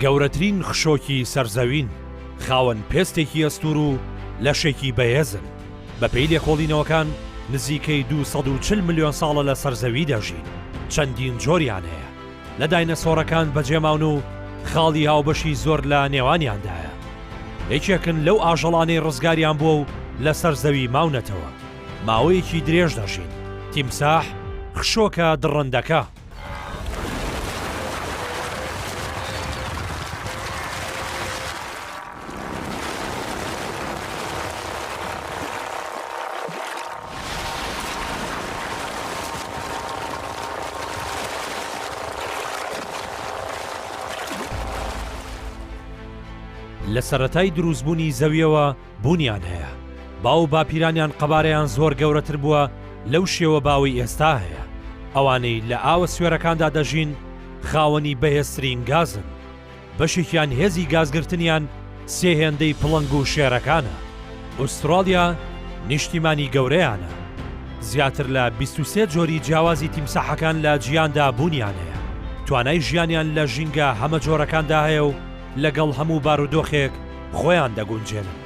گەورەترین خشۆکی سەرزەوین، خاوەن پێستێکی ئەستور و لەشێکی بەهێزن. بە پێی لێکۆڵینەوەکان نزیکەی 240 ملیۆن ساڵە لە سەرزەوی دەژین. چەندین جۆریان هەیە. لە داینەسۆرەکان بەجێماون و خاڵی هاوبەشی زۆر لە نێوانیاندایە. یەکێکن لەو ئاژەڵانەی ڕزگاریان بووە و لە سەرزەوی ماونەتەوە. ماوەیەکی درێژ دەژین. تیمساح خشۆکە دڕندەکە. لە سەرەتای دروستبوونی زەویەوە بوونیان هەیە. باو باپیرانیان قەبارەیان زۆر گەورەتر بووە لەو شێوە باوی ئێستا هەیە. ئەوانەی لە ئاوە سوێرەکاندا دەژین خاوەنی بەهێزترین گازن. بەشێکیان هێزی گازگرتنیان سێ هێندەی پڵنگ و شێرەکانە. ئوسترالیا نیشتیمانی گەورەیانە. زیاتر لە 23 جۆری جیاوازی تیمساحەکان لە جیاندا بوونیان هەیە. توانای ژیانیان لە ژینگە هەمە جۆرەکاندا هەیە و لەگەڵ هەموو بارودۆخێک خۆیان دەگونجێنن.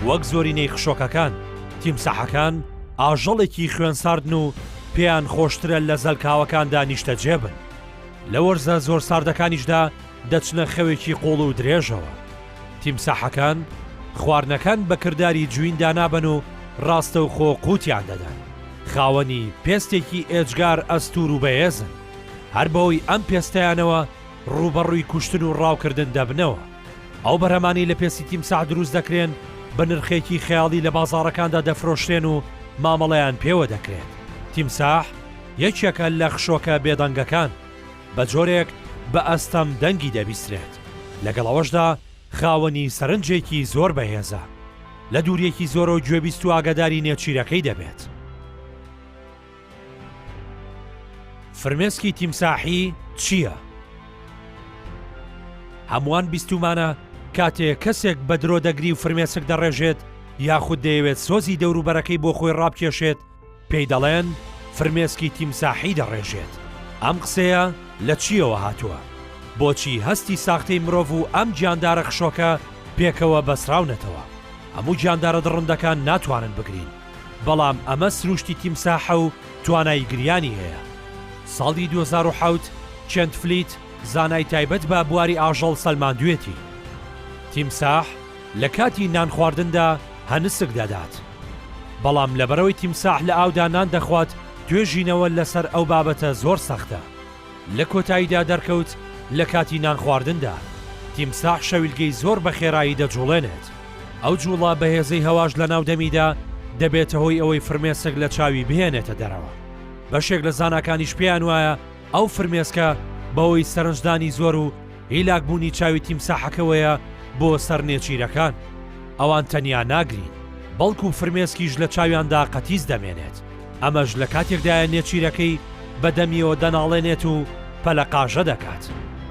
وەک زۆرینەی خشۆکەکان، تیمساحەکان ئاژەڵێکی خوێنساردن و پێیان خۆشترە لە زەلکاوەکاندا نیشتەجێبن. لە وەرزە زۆر ساردەکانیشدا دەچنە خەوێکی قوڵ و درێژەوە. تیمساحەکان خواردنەکان بە کردداری جویندا نابن و ڕاستە و خۆ قوتیان دەدەن. خاوەنی پێستێکی ئێجگار ئەستور و بەهێزن. هەر بەوەی ئەم پێستەیانەوە ڕوبەڕووی کوشتن و ڕاوکردن دەبنەوە. ئەو بەرهەمانی لە پێستی تیمساح دروست دەکرێن بە نرخێکی خەیاڵی لە بازاڕەکاندا دەفرۆشرێن و مامەڵەیان پێوە دەکرێت. تیمساح یەکێکە لە خشۆکە بێدەنگەکان، بە جۆرێک بە ئەستەم دەنگی دەبیسترێت. لەگەڵەوەشدا خاوەنی سەرنجێکی زۆر بەهێزە. لە دووریەکی زۆرە و گوێبیست و ئاگاداری نێچیرەکەی دەبێت. فرمێسکی تیمساحی چییە؟ هەمووان بیستومانە کاتێک کەسێک بە درۆ دەگری و فرمێسک دەڕێژێت یاخود دەیەوێت سۆزی دەوروبەرەکەی بۆ خۆی ڕابکێشێت پێی دەڵێن فرمێسکی تیمساحی دەڕێژێت. ئەم قسەیە لە چیەوە هاتووە؟ بۆچی هەستی ساختەی مرۆڤ و ئەم گیاندارە خشۆکە پێکەوە بەسراونەتەوە؟ هەموو گیاندارە دڕندەکان ناتوانن بگرین، بەڵام ئەمە سروشتی تیمساحە و توانای گریانی هەیە. ساڵی 2007 چەند فلیت زانای تایبەت بە بواری ئاژەڵ سەلماندوێتی. تیمساح لە کاتی نان خواردندا هەنسک دەدات، بەڵام لەبەرەوەی تیمساح لە ئاودا نان دەخوات توێژینەوە لەسەر ئەو بابەتە زۆر سەختە. لە کۆتاییدا دەرکەوت لە کاتی نان خواردندا تیمساح شەویلگەی زۆر بە خێرایی دەجوڵێنێت. ئەو جوڵا بەهێزەی هەواش لە ناودەمیدا دەبێتە هۆی ئەوەی فرمێسک لە چاوی بهێنێتە دەرەوە. بەشێک لە زانکانیش پێیان وایە ئەو فرمێسکە بەوەی سەرنجدانی زۆر و هیلاکبوونی چاوی تیمساحەکەوەیە بۆ سەرنێچیرەکان. ئەوان تەنیا ناگرین، بەڵکو فرمێسکیش لە چاویاندا قەتیز دەمێنێت. ئەمەش لە کاتێکدایە نێچیرەکەی بەدەمیەوە دەناڵێنێت و پەلەقاژە دەکات.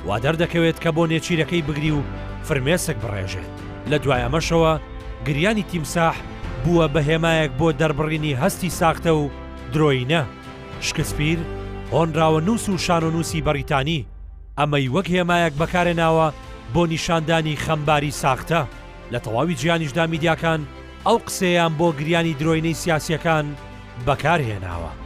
وا دەردەکەوێت کە بۆ نێچیرەکەی بگری و فرمێسک بڕێژێت. لە دوای ئەمەشەوە گریانی تیمساح بووە بە هێمایەک بۆ دەربڕینی هەستی ساختە و درۆینە. شکسپیر هۆنراوە نووس و شانۆنووسی بەریتانی ئەمەی وەک هێمایەک بەکارێناوە بۆ نیشاندانی خەمباری ساختە. لە تەواوی جیانیشدا میدیاکان ئەو قسەیان بۆ گریانی درۆینەی سیاسیەکان بەکارهێناوە.